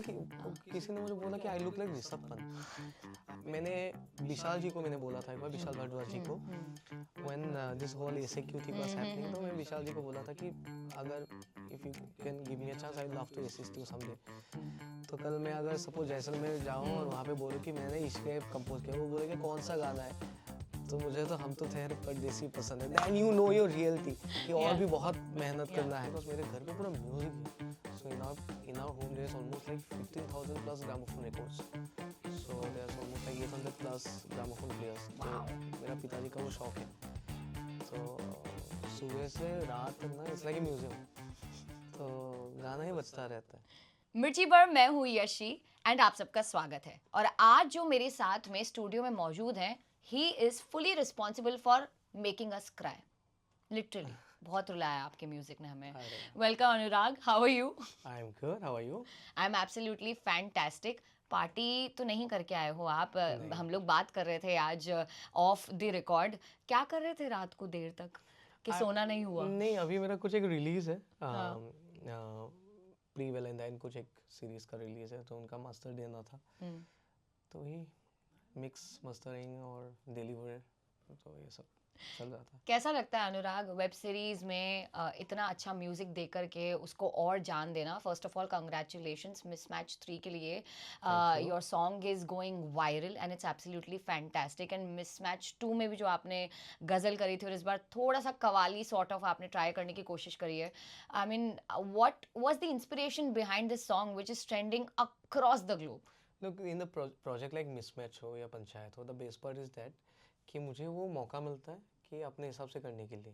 कल किसी ने मुझे बोला कि I look like Rishabh Pant. मैंने विशाल जी को मैंने बोला था एक बार, विशाल भारद्वाज जी को, when this whole SAQ thing was happening, तो मैं विशाल जी को बोला था कि अगर if you can give me a chance I would love to assist you someday. तो कल मैं अगर सपोज जैसलमेर जाऊँ और वहाँ पे बोलूँ कि मैंने इश्क कंपोज किया, वो बोलेंगे कौन सा गाना है, तो मुझे तो हम तो ठहर परदेसी पसंद है, then you know your reality कि और भी बहुत मेहनत करना है, बिकॉज मेरे घर पे पूरा म्यूजिक है। So in our home there is almost like 15,000 plus gramophone records, so there is almost like 800 plus gramophone players. तो मेरा पिताजी का वो शौक है, तो सुबह से रात तक ना इट्स लाइक ए म्यूजियम, तो गाना ही बजता रहता है। मिर्ची पर मैं हूँ यशी एंड आप सबका स्वागत है। और आज जो मेरे साथ में स्टूडियो में मौजूद हैं, he is fully responsible for making us cry, literally. बहुत रुलाया आपके म्यूजिक ने हमें। Welcome Anurag, how are you? I am good, how are you? I am absolutely fantastic. Party तो नहीं करके आए हो आप? हम लोग बात कर रहे थे आज ऑफ द रिकॉर्ड, क्या कर रहे थे रात को देर तक कि सोना नहीं हुआ? नहीं, अभी मेरा कुछ एक रिलीज है, प्री वैलेंटाइन कुछ एक सीरीज का रिलीज है, तो उनका मास्टर देना था, तो वही मिक्स मास्टरिंग और डिलीवर, तो ये सब चल रहा था। कैसा लगता है अनुराग, वेब सीरीज में इतना अच्छा म्यूजिक दे करके उसको और जान देना? First of all congratulations mismatch 3 के लिए। Your song is going viral and it's absolutely fantastic. And mismatch 2 में भी जो आपने गजल करी थी और इस बार थोड़ा सा कवाली सॉर्ट ऑफ आपने ट्राई करने की कोशिश करी है, I mean what was the inspiration behind this song which is trending across the globe? Look, in the project like mismatch हो या पंचायत हो, the best part is that कि मुझे वो मौका मिलता है कि अपने हिसाब से करने के लिए,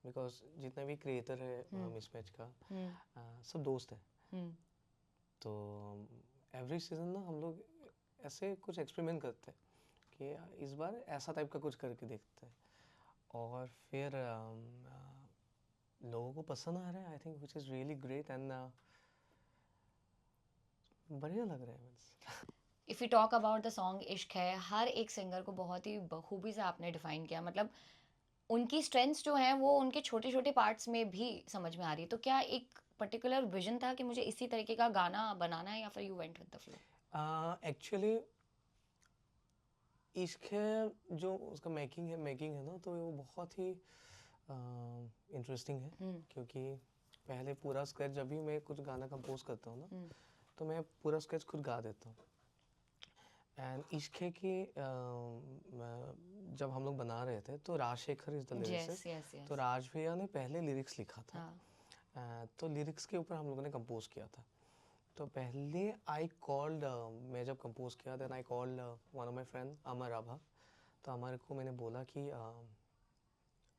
बिकॉज जितना भी क्रिएटर है मिसमैच का, सब दोस्त हैं, तो एवरी सीजन ना हम लोग ऐसे कुछ एक्सपेरिमेंट करते हैं कि इस बार ऐसा टाइप का कुछ करके देखते हैं, और फिर लोगों को पसंद आ रहा है, I think which is really great, and बढ़िया लग रहा है। If you talk about the song इश्क है, हर एक सिंगर को बहुत ही बखूबी से आपने डिफाइन किया, मतलब उनकी स्ट्रेंथ्स जो हैं वो उनके छोटे छोटे पार्ट्स में भी समझ में आ रही है। तो क्या एक पर्टिकुलर विजन था कि मुझे इसी तरीके का गाना बनाना है, या फिर you went with the flow? Actually इश्क है जो उसका मेकिंग है ना, तो वो बहुत ही इंटरेस्टिंग है, क्योंकि पहले पूरा स्केच, जब भी मैं कुछ गाना कंपोज करता हूँ ना, तो मैं पूरा स्केच खुद गा देता हूँ। एंड इश्क है कि जब हम लोग बना रहे थे तो राजशेखर इज द लिरिसिस्ट, तो राज भैया ने पहले लिरिक्स लिखा था, तो लिरिक्स के ऊपर हम लोगों ने कंपोज किया था। तो पहले आई कॉल्ड, मैं जब कंपोज किया then I called one of my friend Amar Abha, तो अमर को मैंने बोला कि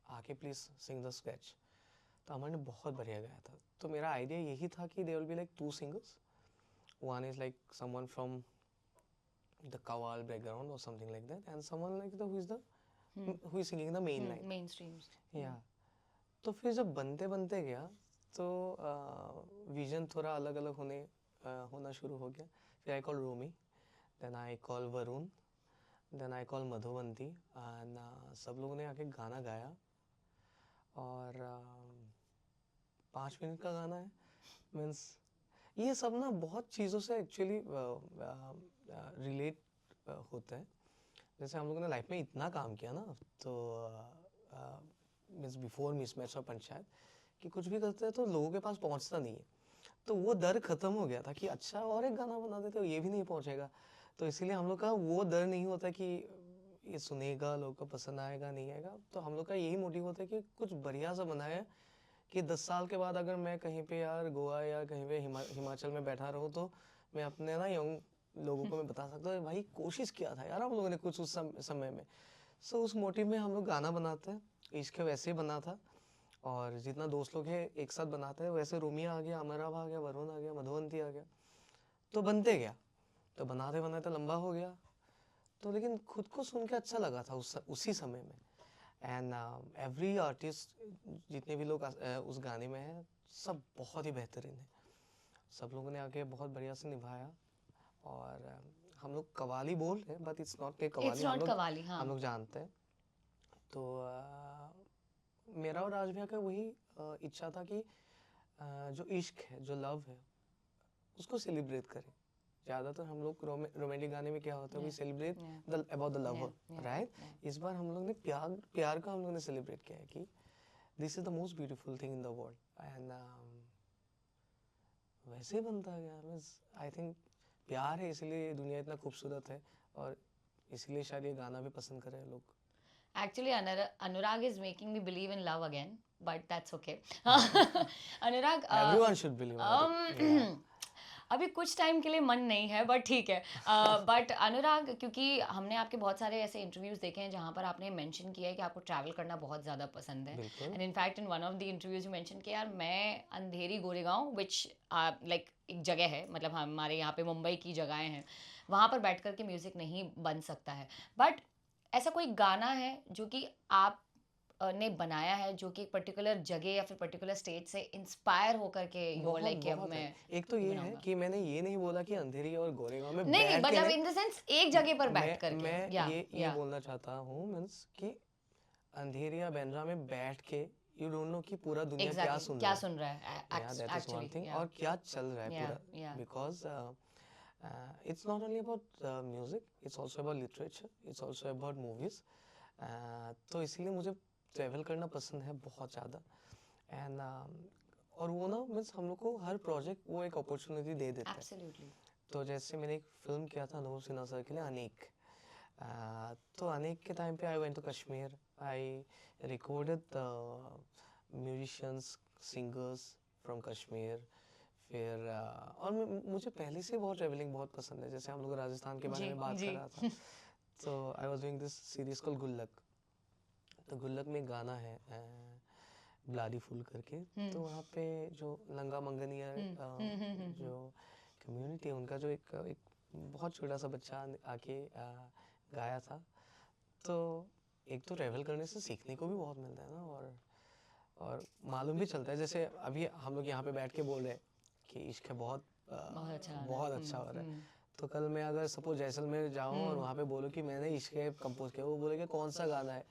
आके प्लीज़ सिंग द स्केच, तो अमर ने बहुत बढ़िया गाया था। तो मेरा आइडिया यही था कि there will be like 2 singers, one is like someone from the kawal background or something like that, and someone like the who is singing the main line, mainstreams. yeah. तो फिर जब बनते बनते गया तो विजन थोड़ा अलग अलग होना शुरू हो गया। फिर I call Romi, then I call Varun, then I call Madhuvanti, and सब लोगों ने आके गाना गाया, और 5 मिनट का गाना है, मीन्स ये सब ना बहुत चीज़ों से एक्चुअली रिलेट होता है। जैसे हम लोगों ने लाइफ में इतना काम किया ना, तो मीन्स बिफोर मिसमैच और पंचायत, कि कुछ भी करते हैं तो लोगों के पास पहुंचता नहीं है, तो वो डर खत्म हो गया था कि अच्छा और एक गाना बना देते हो, ये भी नहीं पहुंचेगा, तो इसीलिए हम लोग का वो डर नहीं होता कि ये सुनेगा, लोगों को पसंद आएगा नहीं आएगा। तो हम लोग का यही मोटिव होता है कि कुछ बढ़िया सा बनाया कि 10 साल के बाद अगर मैं कहीं पे यार गोवा या कहीं पे हिमाचल में बैठा रहूँ, तो मैं अपने ना यंग लोगों को मैं बता सकता हूँ भाई कोशिश किया था यार हम लोगों ने कुछ उस समय में। सो उस मोटिव में हम लोग गाना बनाते हैं। इश्क वैसे ही बना था, और जितना दोस्त लोग हैं एक साथ बनाते हैं, वैसे रोमिया आ गया, अमराभ आ गया, वरुण आ गया, मधुवंती आ गया, तो बनते गया, तो बनाते बनाते लंबा हो गया, तो लेकिन खुद को सुन के अच्छा लगा था उसी समय में। एंड एवरी आर्टिस्ट, जितने भी लोग उस गाने में हैं, सब बहुत ही बेहतरीन है, सब लोगों ने आके बहुत बढ़िया से निभाया। और हम लोग कवाली बोल रहे हैं, बट इट्स नॉट कवाली, हम लोग जानते हैं। तो मेरा और राज भैया का वही इच्छा था कि जो इश्क है, जो लव है, उसको सेलिब्रेट करें, ज़्यादातर हम लोग रोमांटिक गाने में क्या होता है, we Yeah. Celebrate Yeah. The about the Yeah. Lover, Yeah. Right. Yeah. इस बार हम लोग ने प्यार प्यार का हम लोग ने सेलिब्रेट किया है कि this is the most beautiful thing in the world. And वैसे बनता गया. मीन्स आई थिंक प्यार है इसलिए दुनिया इतना खूबसूरत है, और इसलिए शायद ये गाना भी पसंद कर रहे हैं लोग. Actually, Anurag is making me believe in love again, but that's okay. Anurag, everyone should believe. um, अभी कुछ टाइम के लिए मन नहीं है, बट ठीक है. बट अनुराग, क्योंकि हमने आपके बहुत सारे ऐसे इंटरव्यूज देखे हैं जहाँ पर आपने मेंशन किया है कि आपको ट्रैवल करना बहुत ज़्यादा पसंद है. बिल्कुल. And in fact in one of the interviews you mention किया, यार मैं अंधेरी गोरेगांव, विच लाइक एक जगह है, मतलब हमारे यहाँ पे मुंबई की जगहें हैं, वहाँ पर बैठ कर के म्यूज़िक नहीं बन सकता है. बट ऐसा कोई गाना है जो कि आप ने बनाया है, जो कि एक पर्टिकुलर जगह या फिर पर्टिकुलर स्टेट से इंस्पायर होकर के यू बहुत लाइक कि अब बहुत मैं है. एक तो ये है बनाऊंगा? कि मैंने ये नहीं बोला कि अंधेरी और गोरेगांव में नहीं नहीं, बैठ के मतलब नहीं. इन द सेंस एक जगह पर बैठ मैं करके. मैं या ये बोलना चाहता हूँ, मीन्स कि अंधेरी या बांद्रा में बैठ के यू डोंट नो कि पूरा दुनिया क्या एग्जैक्टली सुन क्या रहा है. सुन रहा है Yeah, that is one actually. thing. या और क्या चल रहा है या पूरा, या because it's not only about music, it's also about literature, it's also about movies. तो इसीलिए मुझे ट्रैवल करना पसंद है बहुत ज़्यादा. एंड और वो ना, मीन्स हम लोग को हर प्रोजेक्ट वो एक अपॉर्चुनिटी दे देता है. एब्सोल्युटली. तो जैसे मैंने एक फिल्म किया था अनूप सिन्हा सर के लिए, अनेक. तो अनेक के टाइम पे I went to Kashmir. I recorded musicians, singers from Kashmir. फिर और मुझे पहले से बहुत ट्रैवलिंग बहुत पसंद है. जैसे हम लोग राजस्थान के बारे जी में बात जी. कर रहा था, तो I was doing this series called गुल्लक. तो गुल्लक में एक गाना है ब्लाडी फूल करके. तो वहाँ पे जो लंगा मंगनिया जो कम्युनिटी है, उनका जो एक बहुत छोटा सा बच्चा आके गाया था. तो एक तो ट्रैवल करने से सीखने को भी बहुत मिलता है ना, और मालूम भी चलता है. जैसे अभी हम लोग यहाँ पे बैठ के बोल रहे हैं कि इश्क है बहुत बहुत अच्छा गाना है. बहुत अच्छा हो रहा है. तो कल मैं अगर सपोज जैसलमेर जाऊँ और वहाँ पे बोलूँ कि मैंने इश्क है कंपोज किया, वो बोलेंगे कौन सा गाना है.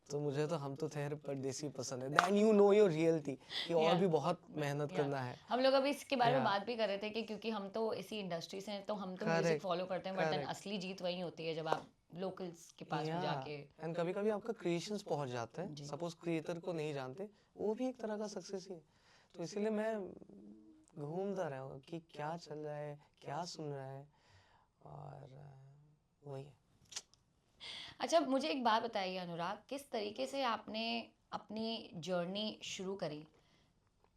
तो मुझे तो हम तो ठहर परदेसी पसंद है. Then you know your reality कि और Yeah. भी बहुत मेहनत Yeah. करना है. हम लोग अभी इसके बारे में Yeah. बात भी कर रहे थे कि क्योंकि हम तो इसी इंडस्ट्री से हैं, तो हम तो म्यूजिक Correct, फॉलो करते हैं, बट देन correct. असली जीत वही होती है जब आप लोकल्स के पास में या जाके. एंड कभी कभी आपका क्रिएशंस पहुंच जाते हैं. जी. सपोज क्रिएटर को नहीं जानते, वो भी एक तरह का सक्सेस ही है. तो इसीलिए मैं घूमता रहा हूँ कि क्या चल रहा है, क्या सुन रहा है, और वही है. अच्छा, मुझे एक बात बताइए अनुराग, किस तरीके से आपने अपनी जर्नी शुरू करी?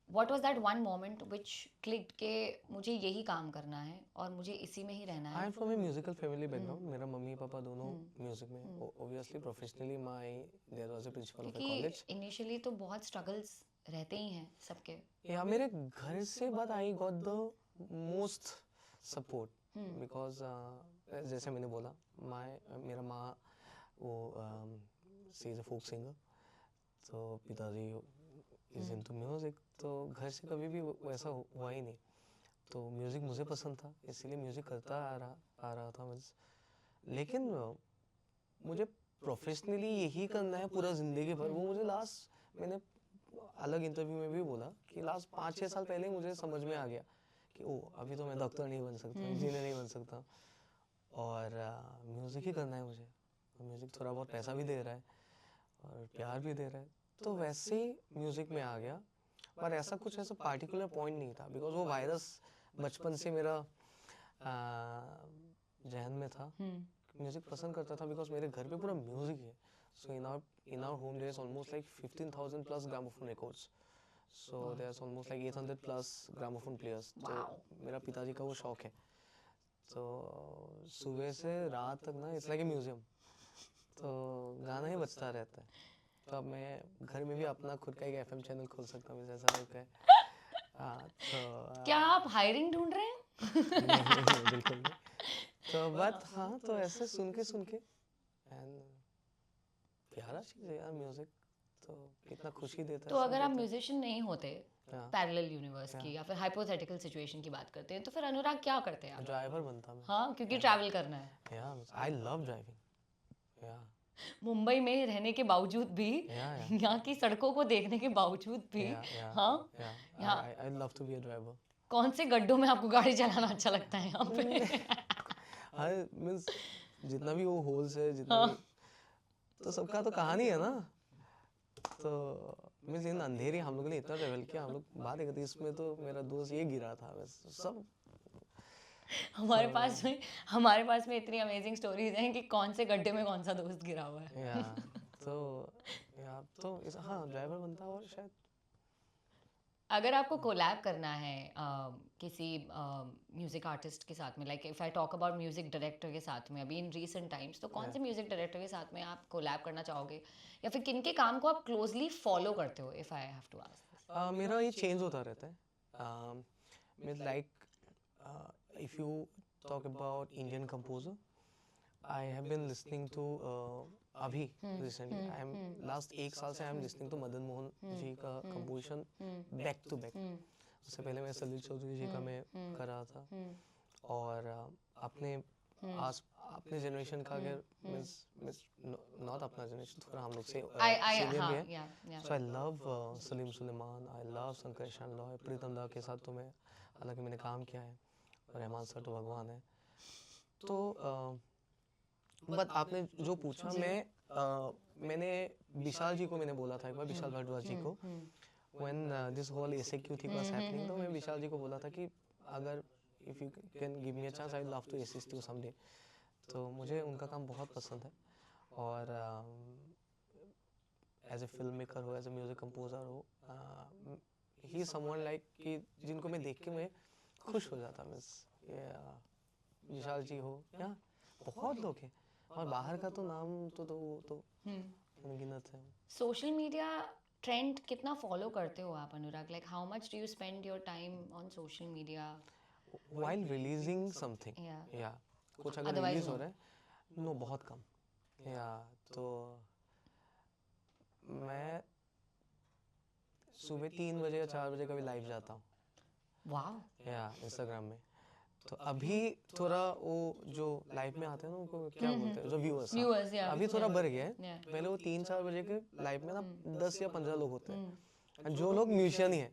What was that one moment which clicked के मुझे यही काम करना है और मुझे इसी में ही रहना आई है? Am from a musical family background. मेरा मम्मी पापा दोनों म्यूजिक में. Obviously professionally my there was a principal of a college. क्योंकि इनिशियली तो बहुत स्ट्रगल्स रहते ही हैं सबके. या मेरे घर से, but I got the most support because जैसे मैंने बोला, मेरा माँ वो सी इज अ फोक सिंगर. तो पिताजी इज इनटू म्यूजिक. तो घर से कभी भी वैसा हुआ ही नहीं. तो म्यूजिक मुझे पसंद था, इसीलिए म्यूजिक करता आ रहा था. लेकिन मुझे प्रोफेशनली यही करना है पूरा जिंदगी भर. वो मुझे लास्ट, मैंने अलग इंटरव्यू में भी बोला कि लास्ट 5-6 साल पहले मुझे समझ में आ गया कि ओ अभी तो मैं डॉक्टर नहीं बन सकता, इंजीनियर नहीं बन सकता, और म्यूज़िक ही करना है मुझे. म्यूज़िक थोड़ा बहुत पैसा भी दे रहा है और प्यार भी दे रहा है. तो वैसे ही म्यूज़िक में आ गया. पर ऐसा कुछ ऐसा पार्टिकुलर पॉइंट नहीं था, बिकॉज वो वायरस बचपन से मेरा जहन में था. म्यूज़िक पसंद करता था बिकॉज मेरे घर पे पूरा म्यूज़िक है. सो in our home there is almost like 15,000 plus gramophone records. So there's almost like 800 plus gramophone players. Wow. तो मेरा पिताजी का वो शौक है. तो सुबह से रात तक ना इट्स लाइक ए म्यूजियम. तो गाना ही बजता रहता है. तो अब मैं घर में भी अपना खुद का एक एफएम चैनल खोल सकता हूँ, जैसा लोग है. तो क्या आप हायरिंग ढूंढ रहे हैं? नहीं, बिल्कुल नहीं. तो बट हाँ, तो ऐसे सुन के एंड प्यारा चीज़ है यार म्यूजिक. तो कितना खुशी देता है. तो अगर आप म्यूजिशियन नहीं होते, हाँ. पैरेलल यूनिवर्स की या फिर हाइपोथेटिकल सिचुएशन की बात करते हैं, तो फिर अनुराग क्या करते हैं आप? ड्राइवर बनता मैं. हाँ, क्योंकि ट्रैवल करना है. या आई लव ड्राइविंग. या मुंबई में रहने के बावजूद भी, यहाँ की सड़कों को देखने के बावजूद भी, हाँ, I love to be a driver. कौन से गड्ढों में आपको गाड़ी चलाना अच्छा लगता है यहाँ पे? हर मीन्स जितना भी वो होल्स है, जितना हाँ। भी, तो सबका तो कहानी है ना। तो मीन्स इन अंधेरी हम लोगों ने इतना ट्रेवल किया, हम लोग बात करते इसमें तो मेरा दोस्त ये गिरा था बस सब। हमारे पास में हमारे पास में इतनी अमेजिंग स्टोरीज हैं कि कौन से गड्ढे में कौन सा दोस्त गिरा हुआ है। या तो हाँ ड्राइवर बनता और शायद। अगर आपको कोलैब करना है किसी म्यूजिक आर्टिस्ट के साथ में, like if I talk about music director के साथ में अभी इन रीसेंट टाइम्स, तो कौन से म्यूजिक डायरेक्टर के साथ में आप कोलैब करना चाहोगे, या फिर किन के काम को आप क्लोजली फॉलो करते हो, if I have to ask? मेरा ये चेंज होता रहता है। Means like if you talk about Indian composer, I have been listening to अभी रिसेंटली, आई एम लास्ट 1 साल से I am listening to Madan Mohan ji का कंपोजिशन बैक टू बैक। उससे पहले मैं सलील चौधरी जी का मैं कर रहा था, और अपने अपने जनरेशन का अगर मीन्स नॉट अपना जनरेशन, थोड़ा हम लोग से सीनियर भी है, so I love Salim Sulaiman, I love Shankar Shanloy, Pritam da के साथ तो मैं हालांकि मैंने काम किया है, और रहमान सर तो भगवान है। तो बट आपने जो पूछा, मैंने विशाल जी को मैंने बोला था एक बार, विशाल भारद्वाज जी को, when this whole ASEQ thing was happening, तो मैं विशाल जी को बोला था कि अगर if you can give me a chance I would love to assist you someday. तो मुझे उनका काम बहुत पसंद है, और एज ए फिल्म मेकर हो, एज ए म्यूजिक कंपोजर हो, ही इज समवन लाइक कि जिनको मैं देख के मैं खुश हो जाता। मीन्स विशाल जी हो, या बहुत लोग हैं, और बाहर का तो नाम तो वो तो अनगिनत है। सोशल मीडिया ट्रेंड कितना फॉलो करते हो आप Anurag? Like how much do you spend your time on social media while releasing something, या कुछ अगर Otherwise, रिलीज हो no. रहा है, नो बहुत कम। या तो मैं सुबह 3 बजे या 4 बजे कभी लाइव जाता हूँ, वाह। या इंस्टाग्राम में। तो अभी थोड़ा वो जो लाइव में आते हैं ना, उनको क्या बोलते हैं, जो व्यूअर्स, Viewers, yeah. अभी थोड़ा बढ़ गया है। Yeah. पहले वो 3-4 बजे के लाइव में ना 10 या 15 लोग होते हैं, जो लोग म्यूजिशियन ही है।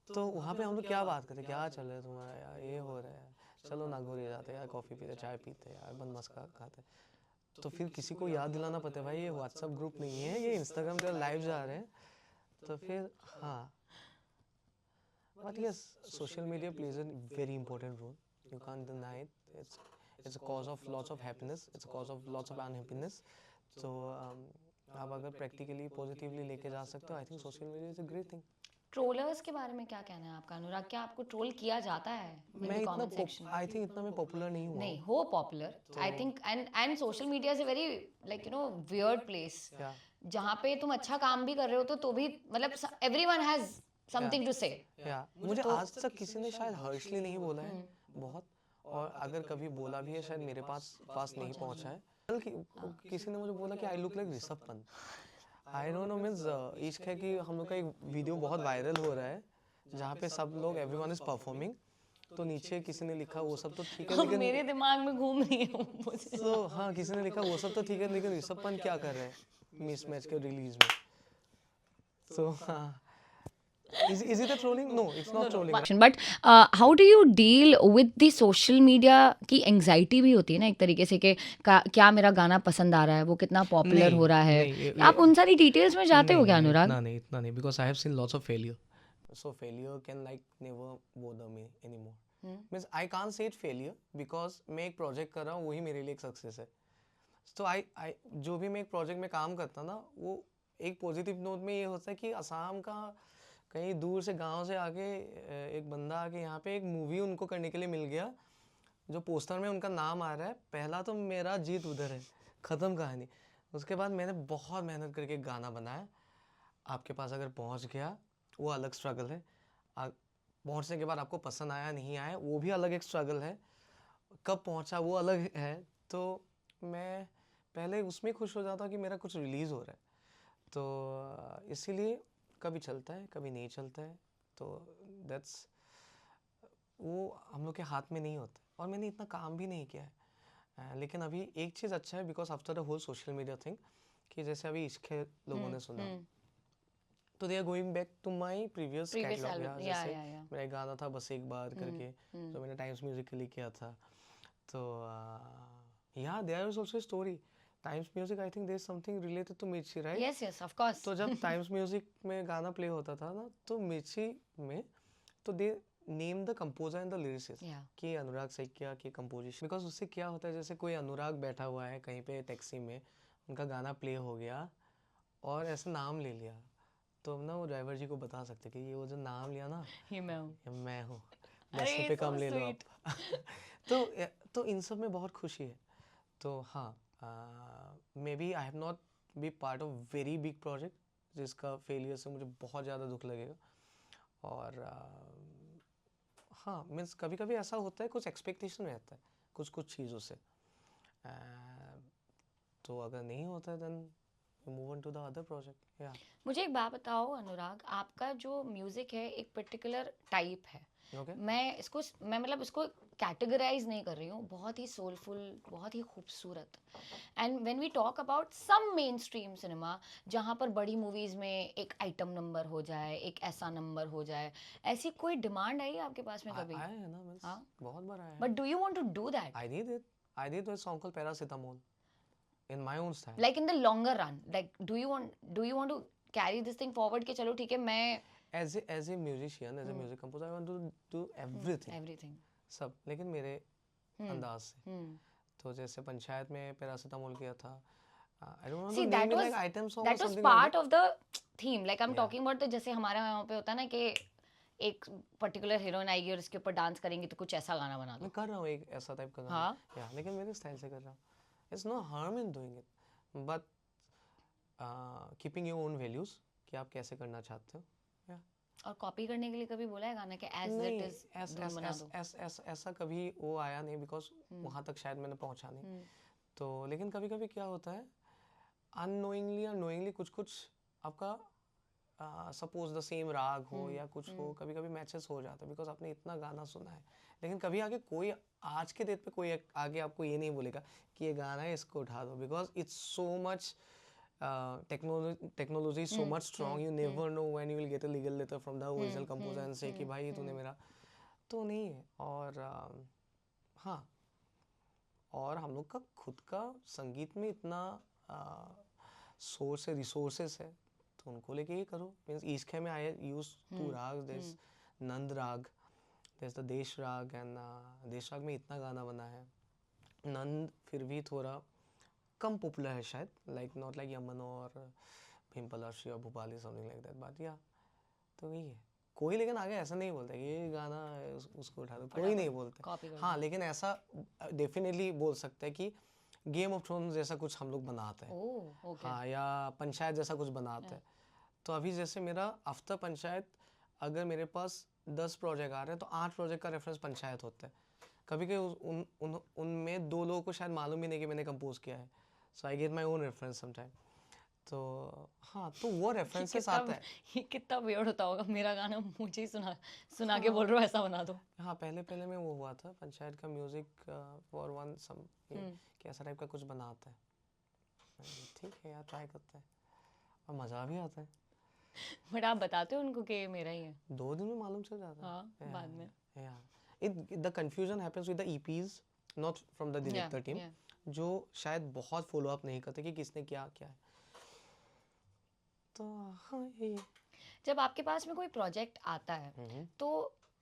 तो वहाँ पे हम लोग क्या बात करते, क्या चल रहा है तुम्हारा यार, ये हो रहा है, चलो नागौरी जाते यार, कॉफ़ी पीते, चाय पीते यार, बन मस्का खाते। तो फिर किसी को याद दिलाना पड़ता है, भाई ये व्हाट्सएप ग्रुप नहीं है, ये इंस्टाग्राम पे लाइव जा रहे हैं। तो फिर हाँ, but yes, social media plays a very important role, you can't deny it. It's a cause of lots of happiness, it's a cause of lots of unhappiness. So आप अगर प्रैक्टिकली पॉजिटिवली लेके जा सकते हो, I think social media is a great thing. Trollers के बारे में क्या कहना है आपका अनुराग? क्या आपको ट्रोल किया जाता है इन मैं द इतना कमेंट सेक्शन? आई थिंक इतना मैं पॉपुलर नहीं हुआ नहीं हूँ। हो popular, I think, and social media is a very like weird place, या जहाँ पे तुम अच्छा काम भी कर रहे हो तो भी मतलब एवरीवन हैज समथिंग टू से। या मुझे आज तक किसी ने शायद हर्षली नहीं बोला है बहुत, और अगर कभी बोला भी है शायद मेरे पास नहीं पहुंचा है। बल्कि किसी ने मुझे बोला कि I look like Rishabh Pant. I don't know, means इश्क है कि हम लोग का एक वीडियो बहुत वायरल हो रहा है, जहाँ पे सब लोग एवरीवन इज परफॉर्मिंग, तो नीचे किसी ने लिखा वो सब तो ठीक है, लेकिन मेरे दिमाग में घूम रही हूँ मुझे। तो हाँ, किसी ने लिखा वो सब तो ठीक है, लेकिन ऋषभ पंत क्या कर रहे हैं मिसमैच के रिलीज में। सो हाँ, is it a trolling? No, it's not trolling. But how do you deal with the social media की एंग्जाइटी भी होती है ना एक तरीके से कि क्या मेरा गाना पसंद आ रहा है, वो कितना पॉपुलर नहीं, हो रहा है, नहीं, आप उन सारी डिटेल्स में जाते हो क्या अनुराग? इतना नहीं, because I have seen lots of failure. So failure can like never bother me anymore. Means I can't say it failure because मैं एक प्रोजेक्ट कर रहा हूँ, वही मेरे लिए एक सक्सेस है। तो आई जो भी मैं एक प्रोजेक्ट में काम करता ना, वो एक पॉजिटिव नोट में ये होता है कि असम का कहीं दूर से गांव से आके एक बंदा आके यहाँ पे एक मूवी उनको करने के लिए मिल गया, जो पोस्टर में उनका नाम आ रहा है। पहला तो मेरा जीत उधर है, ख़त्म कहानी। उसके बाद मैंने बहुत मेहनत करके गाना बनाया, आपके पास अगर पहुँच गया वो अलग स्ट्रगल है, पहुँचने के बाद आपको पसंद आया नहीं आया वो भी अलग एक स्ट्रगल है, कब पहुँचा वो अलग है। तो मैं पहले उसमें खुश हो जाता कि मेरा कुछ रिलीज़ हो रहा है, तो इसीलिए कभी चलता है कभी नहीं चलता है, तो दैट्स वो हम लोग के हाथ में नहीं होता। और मैंने इतना काम भी नहीं किया है, लेकिन अभी एक चीज़ अच्छा है because after the whole social media thing, कि जैसे अभी इश्क है लोगों ने सुना, तो they are going back to my previous Previous catalogue. album. या Yeah, जैसे yeah, yeah. मेरा एक गाना था बस एक बार करके, जो मैंने टाइम्स म्यूजिक के लिए किया था। तो या there is also story. Times music, I think there is something related to Mirchi, right? Yes, yes, of course. तो जब टाइम्स म्यूजिक में गाना प्ले होता था ना, तो मिर्ची में तो they name the composer and the lyricist Yeah. कि अनुराग सैकिया की कंपोजिशन। बिकॉज उससे क्या होता है, जैसे कोई अनुराग बैठा हुआ है कहीं पे टैक्सी में, उनका गाना प्ले हो गया और ऐसे नाम ले लिया, तो हम ना वो ड्राइवर जी को बता सकते कि ये वो जो नाम लिया ना, ये मैं हूँ. ये मैं हूँ, अरे 10 रुपये so कम ले लो sweet. आप। तो इन सब में बहुत खुशी है। तो हाँ, may be I have not be part of very big project जिसका फेलियर से मुझे बहुत ज़्यादा दुख लगेगा। और हाँ, मीन्स कभी कभी ऐसा होता है, कुछ एक्सपेक्टेशन रहता है कुछ कुछ चीज़ों से, तो अगर नहीं होता है then move on to the other project. या मुझे एक बात बताओ अनुराग, आपका जो म्यूजिक है एक पर्टिकुलर टाइप है. ओके। मैं मतलब इसको कैटेगराइज नहीं कर रही हूँ. बहुत ही सोलफुल, बहुत ही खूबसूरत. And when we talk about some mainstream cinema, जहाँ पर बड़ी मूवीज में एक आइटम नंबर हो जाए, एक ऐसा नंबर हो जाए, ऐसी कोई डिमांड आई है आपके पास में कभी? आया है ना, मीन्स हाँ. बहुत बार आया है। But do you want to do that? I did a song called Paracetamol in my own style. Like in the longer run, like do you want to carry this thing forward कि चलो ठीक है, मैं As a musician, as a music composer, I want to do everything, everything. सब, लेकिन मेरे अंदाज से। तो जैसे पंचायत में पैरासीटामोल किया था। I don't want See, to that name it was like item song or that was something like part that. of the theme. Like I'm Yeah. talking about, तो जैसे हमारे यहाँ पे होता है ना कि एक पर्टिकुलर हीरोइन आएगी और इसके ऊपर डांस करेंगी, तो कुछ ऐसा गाना बना मैं दो. कर रहा हूँ एक ऐसा टाइप का गाना, हाँ. या लेकिन मेरे स्टाइल से कर रहा हूँ। It's no harm in doing it, but keeping your own values कि आप कैसे करना चाहते हो। या और कॉपी करने के लिए कभी बोला है गाना कि एज नहीं, इट इज धुन बना दो? ऐसा कभी वो आया नहीं, बिकॉज वहाँ तक शायद मैंने पहुँचा नहीं। तो लेकिन कभी कभी क्या होता है, अननोइंगली या नोइंगली कुछ कुछ आपका सपोज द सेम राग हो या कुछ हो, कभी कभी मैचेस हो जाता है, बिकॉज आपने इतना गाना सुना है। लेकिन कभी आगे कोई, आज के डेट पे कोई आगे आपको ये नहीं बोलेगा कि ये गाना है इसको उठा दो, because it's so much technology is so much strong, you never know when you will get a legal letter from the original composer and say कि भाई तूने मेरा, तो नहीं है। और हाँ, और हम लोग का खुद का संगीत में इतना सोर्स है, रिसोर्सेस है, तो उनको लेके ही करो। मीन्स ईस्खे में आई यूज टू राग, देयर नंद राग, देयर द देश राग, एंड देश राग में इतना गाना बना है। नंद फिर भी थोड़ा कम पॉपुलर है शायद, लाइक नॉट लाइक यमन और भीमपलाशी और Bhopali, something like that, but या तो यही है। कोई लेकिन आगे ऐसा नहीं बोलता कि ये गाना है, उसको उठा दो, कोई नहीं बोलता। हाँ, लेकिन ऐसा डेफिनेटली बोल सकता है कि गेम ऑफ थ्रोन्स जैसा कुछ हम लोग बनाते हैं। ओके. हाँ, या पंचायत जैसा कुछ बनाते हैं। तो अभी जैसे मेरा आफ्टर पंचायत, अगर मेरे पास 10 प्रोजेक्ट आ रहे हैं तो 8 प्रोजेक्ट का रेफरेंस पंचायत होता है। कभी कभी उनमें 2 लोगों को शायद मालूम ही नहीं कि मैंने कंपोज किया है, so I get my own reference sometime. तो हाँ, तो वो रेफरेंसेस आता है। ये कितना वियर्ड होता होगा, मेरा गाना मुझे ही सुना के बोल रहे हो ऐसा बना दो। हाँ, पहले में वो हुआ था पंचायत का म्यूजिक फॉर वन सम, कि ऐसा टाइप का कुछ बनाता है। ठीक है यार, ट्राई करते हैं, और मज़ा भी आता है। बट आप बताते हो उनको कि ये मेरा ही है? 2 दिन में मालूम चल जाता है। हाँ, बाद में. The confusion happens with the EPs, not from the director team, जो शायद बहुत फॉलो अप नहीं करते कि किसने क्या है। तो हाँ, यही। जब आपके पास में कोई प्रोजेक्ट आता है तो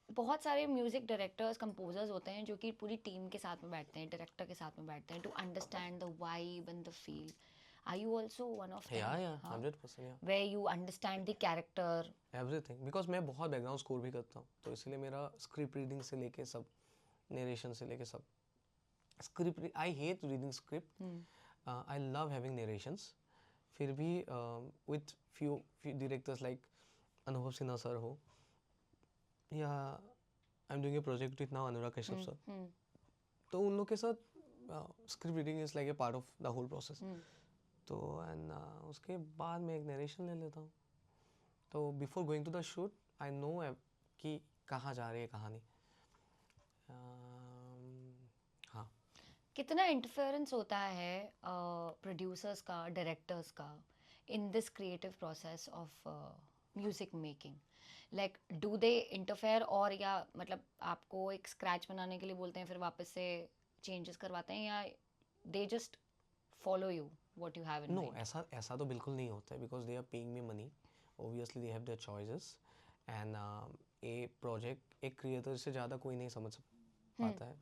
बहुत सारे म्यूजिक डायरेक्टर्स, कंपोजर्स होते हैं जो कि पूरी टीम के साथ में बैठते हैं, डायरेक्टर के साथ में बैठते हैं, to understand the vibe and the feel. Are you also one of them? Yeah, 100%, yeah. Where you understand the character? Everything, because मैं बहुत बैकग्राउंड स्कोर भी करता हूँ, तो इसलिए मेरा स्क्रिप्ट रीडिंग से लेके सब, नरेशन से लेके सब, script, I hate reading script, I love having narrations. फिर भी विथ फ्यू डायरेक्टर्स लाइक अनुभव सिन्हा सर हो, या I am doing a project with now Anurag Kashyap sir, तो उन लोग के साथ script reading is like a part of the whole process. तो एंड उसके बाद मैं एक नरेशन ले लेता हूँ, तो before going to the shoot I know कि कहाँ जा रही है कहानी। हाँ, कितना इंटरफेरेंस होता है प्रोड्यूसर्स का, डायरेक्टर्स का in this creative process of music making, like do they interfere, और या मतलब आपको एक स्क्रैच बनाने के लिए बोलते हैं फिर वापस से चेंजेस करवाते हैं, या they just follow you what you have in no, mind? ऐसा ऐसा तो बिल्कुल नहीं होता है, because they are paying me money, obviously they have their choices, and a project एक क्रिएटर से ज़्यादा कोई नहीं समझ पाता है.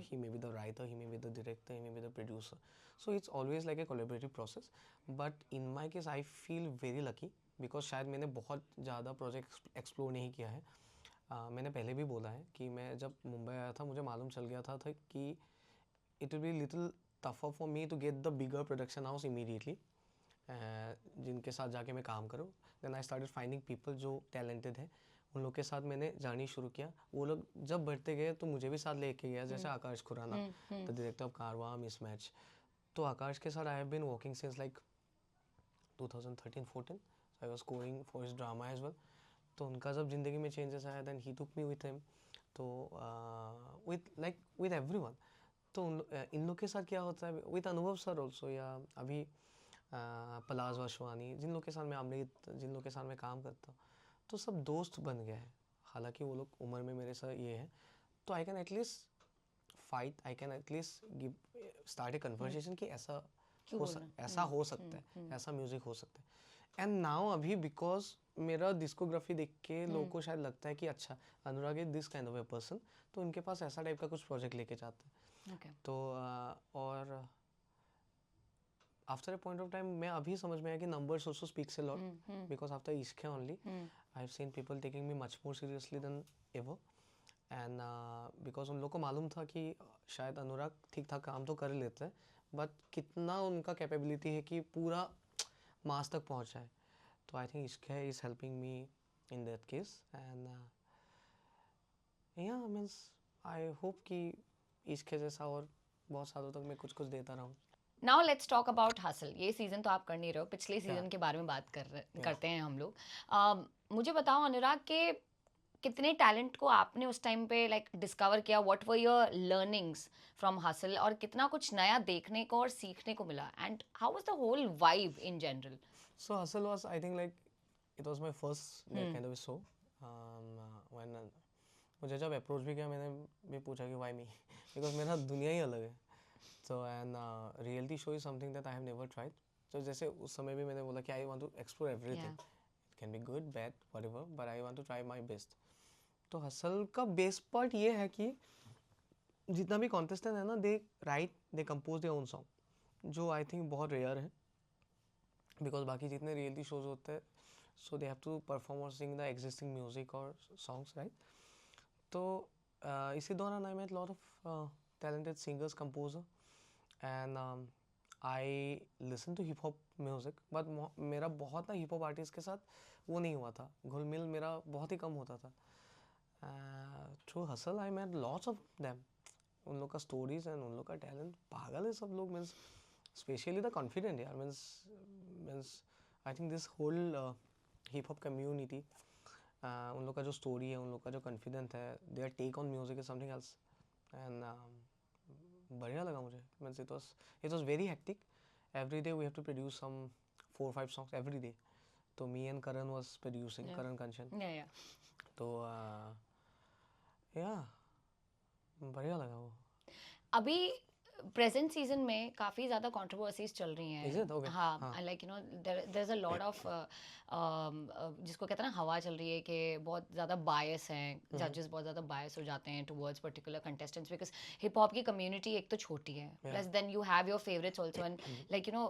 He may be the writer, he may be the director, he may be the producer, so it's always like a collaborative process. But in my case I feel very lucky, because शायद मैंने बहुत ज़्यादा project explore नहीं किया है. मैंने पहले भी बोला है कि मैं जब मुंबई आया था मुझे मालूम चल गया था कि it will be little tougher for me to get the bigger production house immediately, जिनके साथ जाके मैं काम करूँ. Then I started finding people जो टैलेंटेड है, उन लोग के साथ मैंने जर्नी शुरू किया. वो लोग जब बढ़ते गए तो मुझे भी साथ लेके गया, जैसे Aakash Khurana, the director of Karwaan, mismatch. तो आकाश के साथ I have been working since like 2013-14. I was scoring for his drama as well. तो उनका जब ज़िंदगी में चेंजेस आया, then he took me with him. तो विथ एवरीवन. तो इन लोग के साथ क्या होता है, विथ अनुभव सर ऑल्सो, या अभी पलाश वाशवानी, जिन लोग के साथ मैं, अमृत, जिन लोग के साथ मैं काम करता हूँ, तो सब दोस्त बन गए हैं. हालांकि वो लोग उम्र में मेरे साथ ये है, तो I can at least fight, I can at least give start A conversation कि ऐसा क्यों हो बोलना? ऐसा हो सकता है, ऐसा म्यूज़िक हो सकता है. एंड नाउ अभी बिकॉज मेरा डिस्कोग्राफी देख के लोगों को शायद लगता है कि अच्छा, Anurag is this kind of a person, तो उनके पास ऐसा टाइप का कुछ प्रोजेक्ट लेके जाते हैं. ओके. तो और after a point of time मैं अभी समझ में आया कि numbers also speaks a lot, because after Ishke only I've seen people taking me much more seriously than ever. And because उन लोग को मालूम था कि शायद अनुराग ठीक ठाक काम तो कर लेते हैं, बट कितना उनका कैपेबिलिटी है कि पूरा मास तक पहुंच जाए. तो I think Ishqe is helping me in that case. And yeah means I hope कि इश्के जैसा और बहुत सालों तक मैं कुछ कुछ देता रहूँ. Now let's talk about hustle. ये सीजन तो आप कर नहीं रहे हो, पिछले सीजन Yeah. के बारे में बात करते हैं हम लोग. मुझे बताओ अनुराग के कितने टैलेंट को आपने उस टाइम पे लाइक डिस्कवर किया, what were your learnings from hustle, और कितना कुछ नया देखने को और सीखने को मिला, and how was the whole vibe in general? So Hustle was, I think, like it was my first like kind of a show. When मुझे जब अप्रोच भी किया, मैंने भी पूछा कि why me, because मेरा दुनिया ही अलग है. So and reality show is something that I have never tried. So जैसे उस समय भी मैंने बोला कि I want to explore everything. It can be good, bad, whatever, but I want to try my best. तो हसल का best part ये है कि जितना भी कॉन्टेस्टेंट है ना, they right, they compose their own song, जो आई थिंक बहुत रेयर है, बिकॉज बाकी जितने रियलिटी शोज होते हैं, so they have to perform और सिंग द एग्जिस्टिंग म्यूजिक और सॉन्ग्स, राइट. तो इसी दौरान I met lot of talented singers, composer, and I listen to hip hop music. But मेरा बहुत ना हिप हॉप आर्टिस्ट के साथ वो नहीं हुआ था, घुल मिल मेरा बहुत ही कम होता था. Through Hustle I met lots of them. उन लोग का स्टोरीज एंड उन लोग का टैलेंट पागल है सब लोग. मीन्स स्पेशली द कॉन्फिडेंट यार. Means I think this whole hip hop community, उन लोग का जो स्टोरी है, उन लोग का जो कॉन्फिडेंट है, their take on music is something else. And बढ़िया लगा मुझे. Means it was very hectic. Every day we have to produce some 4-5 songs every day. तो me and Karan was producing, Karan Kanchan. तो या बढ़िया लगा वो. अभी प्रेजेंट सीजन में काफ़ी ज़्यादा कंट्रोवर्सीज चल रही हैं. Is it? Okay. हाँ, like you know there is a lot of जिसको कहते हैं ना, हवा चल रही है कि बहुत ज़्यादा बायस हैं, जजेस बहुत ज़्यादा बायस हो जाते हैं towards particular contestants, because hip hop की कम्युनिटी एक तो छोटी है, plus then you have your favourites also, and like you know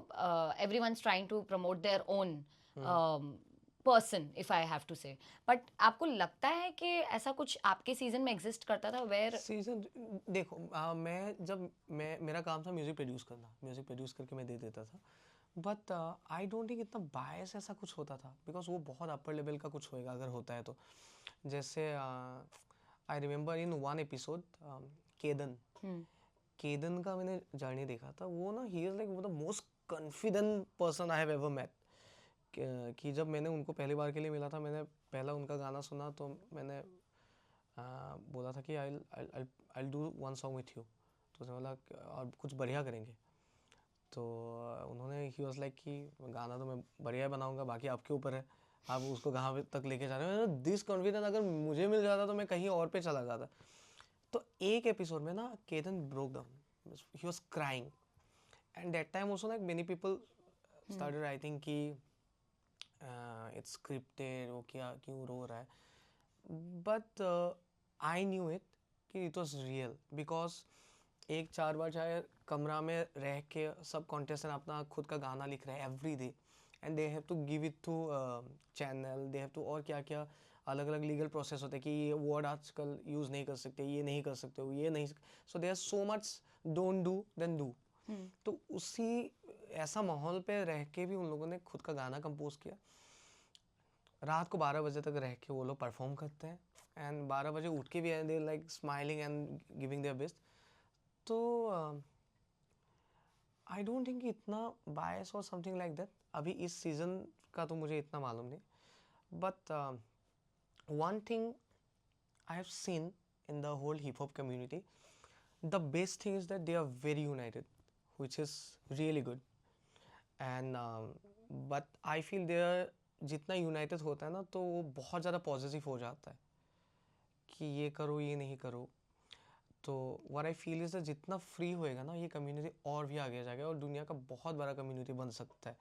everyone's trying to promote their own person, if I have to say. But आपको लगता है कि ऐसा कुछ आपके सीजन में एग्जिस्ट करता था वेयर सीजन? देखो मैं मेरा काम था म्यूजिक प्रोड्यूस करना, म्यूजिक प्रोड्यूस करके मैं दे देता था. बट आई डोंट थिंक इतना बायस ऐसा कुछ होता था, बिकॉज वो बहुत अपर लेवल का कुछ होएगा अगर होता है तो. जैसे I remember in one episode Kedan का मैंने जर्नी देखा था. वो ना, he is like the most confident person I have ever met. कि जब मैंने उनको पहली बार के लिए मिला था, मैंने पहला उनका गाना सुना, तो मैंने बोला था कि I do one song with you. तो उसने बोला और कुछ बढ़िया करेंगे. तो उन्होंने, ही वाज लाइक कि गाना तो मैं बढ़िया बनाऊंगा, बाकी आपके ऊपर है. आप उसको कहाँ पे तक लेके जा रहे हो, दिस कॉन्फिडेंस अगर मुझे मिल जाता तो मैं कहीं और पे चला जाता। तो एक एपिसोड में ना Ketan broke down, he was crying, and that time also like many people started writing कि इट्स स्क्रिप्टेड, वो क्या क्यों रो रहा है, बट आई न्यू इट कि इट वाज रियल, बिकॉज एक 4 बार चाहे कमरा में रह के सब कॉन्टेस्टेंट अपना खुद का गाना लिख रहे हैं every day, and they have to give it to channel, they have to, और क्या क्या अलग अलग लीगल प्रोसेस होते हैं कि ये वर्ड आजकल यूज़ नहीं कर सकते, ये नहीं कर सकते हो, ये नहीं, so there so much don't do then do. तो उसी ऐसा माहौल पे रह के भी उन लोगों ने खुद का गाना कंपोज किया, रात को 12 बजे तक रह के वो लोग परफॉर्म करते हैं, एंड 12 बजे उठ के भी they like smiling and giving their best. तो आई डोंट थिंक इतना बायस और समथिंग लाइक दैट अभी इस सीज़न का तो मुझे इतना मालूम नहीं, but one thing I have seen in the whole hip hop community, the best thing is that they are very united, which is really good, and but I feel there जितना United होता है ना तो वो बहुत ज़्यादा positive हो जाता है कि ये करो ये नहीं करो। तो what I feel is that जितना फ्री होएगा ना ये कम्युनिटी और भी आगे जाएगा और दुनिया का बहुत बड़ा कम्युनिटी बन सकता है।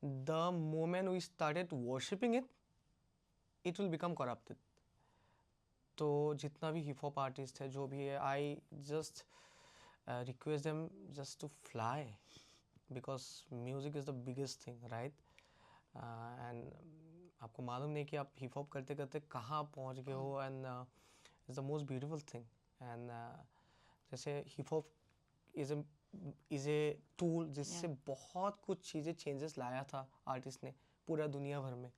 The moment we started worshipping it, it will become corrupted. तो जितना भी हिप हॉप आर्टिस्ट है जो भी है, I just request them just to fly, because music is the biggest thing, right? And आपको मालूम नहीं कि आप हिप हॉप करते करते कहाँ पहुँच गए हो, and is the most beautiful thing. And जैसे hip hop is a tool जिससे बहुत कुछ चीज़ें चेंजेस लाया था आर्टिस्ट ने पूरा दुनिया भर में।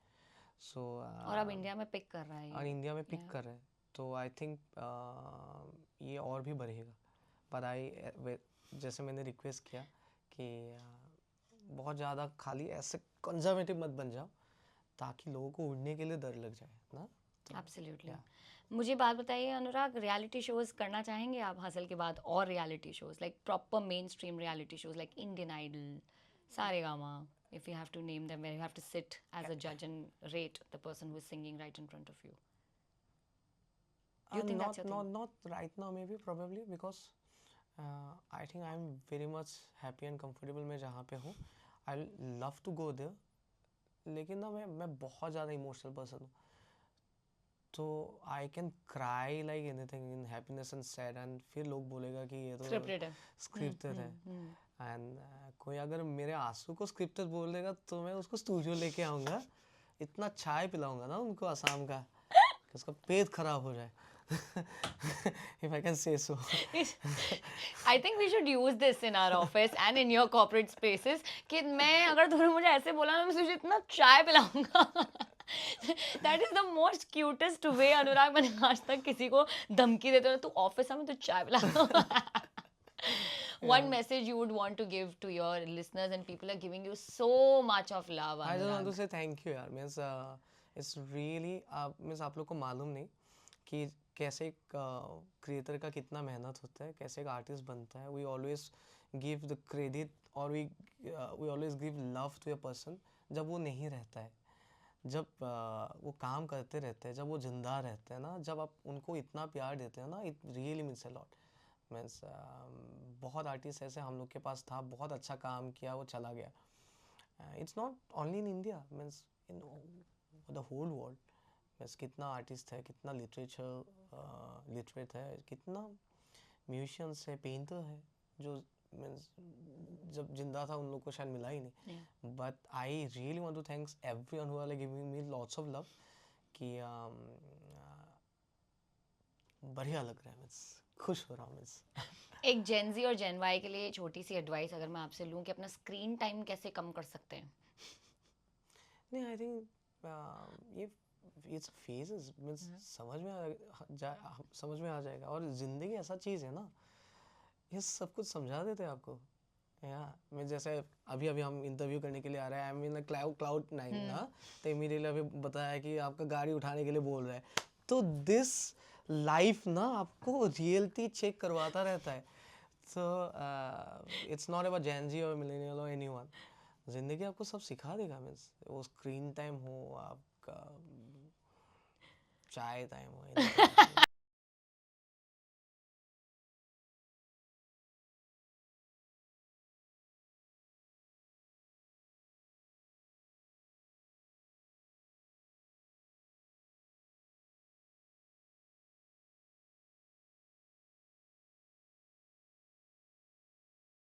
सो और अब इंडिया में पिक कर रहा है और ये। इंडिया में पिक कर रहे हैं, तो आई थिंक ये और भी बढ़ेगा। पर जैसे मैंने रिक्वेस्ट किया कि बहुत ज़्यादा खाली ऐसे कंजर्वेटिव मत बन जाओ ताकि लोगों को उड़ने के लिए डर लग जाए ना। एब्सोल्युटली। मुझे बात बताइए अनुराग, रियलिटी शोज करना चाहेंगे आप हासिल के बाद? और reality shows like proper mainstream reality shows like Indian Idol, Saregama, if you have to name them, where you have to sit as a judge and rate the person who is singing right in front of you. Do you think that's your thing? Not right now, maybe probably because I think I'm very much happy and comfortable मैं जहाँ पे हूँ। I love to go there, लेकिन ना मैं बहुत ज़्यादा emotional person हूँ, तो I can cry like anything in happiness and sad, and फिर लोग बोलेगा कि ये तो स्क्रिप्टेड है। एंड कोई अगर मेरे आंसू को स्क्रिप्टेड बोल देगा तो मैं उसको स्टूडियो लेके आऊँगा, इतना चाय पिलाऊंगा ना उनको आसाम का कि उसका पेट खराब हो जाए। If I can say so. I think we should use this in our office and in your corporate spaces कि मैं अगर तूने मुझे ऐसे बोला ना, मैं तुझे इतना चाय पिलाऊंगा। That is the most cutest way, अनुराग, मैंने आज तक किसी को धमकी देते हुए, तू ऑफिस आ, मैं तुझे चाय पिला। One message you would want to give to your listeners, and people are giving you so much of love, I just want to Anurag. say thank you यार, means it's really means आप लोग को मालूम नहीं कि कैसे एक creator का कितना मेहनत होता है, कैसे एक आर्टिस्ट बनता है। We always give the credit और we always give love to a person जब वो नहीं रहता है, जब वो काम करते रहते हैं, जब वो जिंदा रहते हैं ना, जब आप उनको इतना प्यार देते हैं ना, it really means a lot. Means बहुत आर्टिस्ट ऐसे हम लोग के पास था, बहुत अच्छा काम किया, वो चला गया। It's not only in India, means in the whole world. Means कितना आर्टिस्ट है, कितना लिटरेट है, कितना म्यूजिशियंस है, पेंटर है जो मीन्स जब जिंदा था उन लोग को शायद मिला ही नहीं। But I really want to thanks everyone who are like giving me lots of love कि बढ़िया लग रहा है, मीन्स खुश हो रहा हूँ। मीन्स एक जेन जी और जेन वाई के लिए छोटी सी एडवाइस अगर मैं आपसे लूं कि अपना स्क्रीन टाइम कैसे कम कर सकते हैं? नहीं, आई थिंक ये इट्स फेजेस, मीन्स समझ में आ जाएगा। और ज़िंदगी ऐसा चीज़ है ना, ये सब कुछ समझा देते हैं आपको। या मैं जैसे अभी हम इंटरव्यू करने के लिए आ रहे हैं, आई मीन क्लाउड 9 ना, तो इमीडिएटली अभी बताया कि आपका गाड़ी उठाने के लिए बोल रहा है। तो दिस लाइफ ना आपको रियलिटी चेक करवाता रहता है। सो इट्स नॉट अबाउट जेन जी और मिलेनियल और एनीवन। ज़िंदगी आपको सब सिखा देगा। मीन्स वो स्क्रीन टाइम हो, आप चाय टाइम हो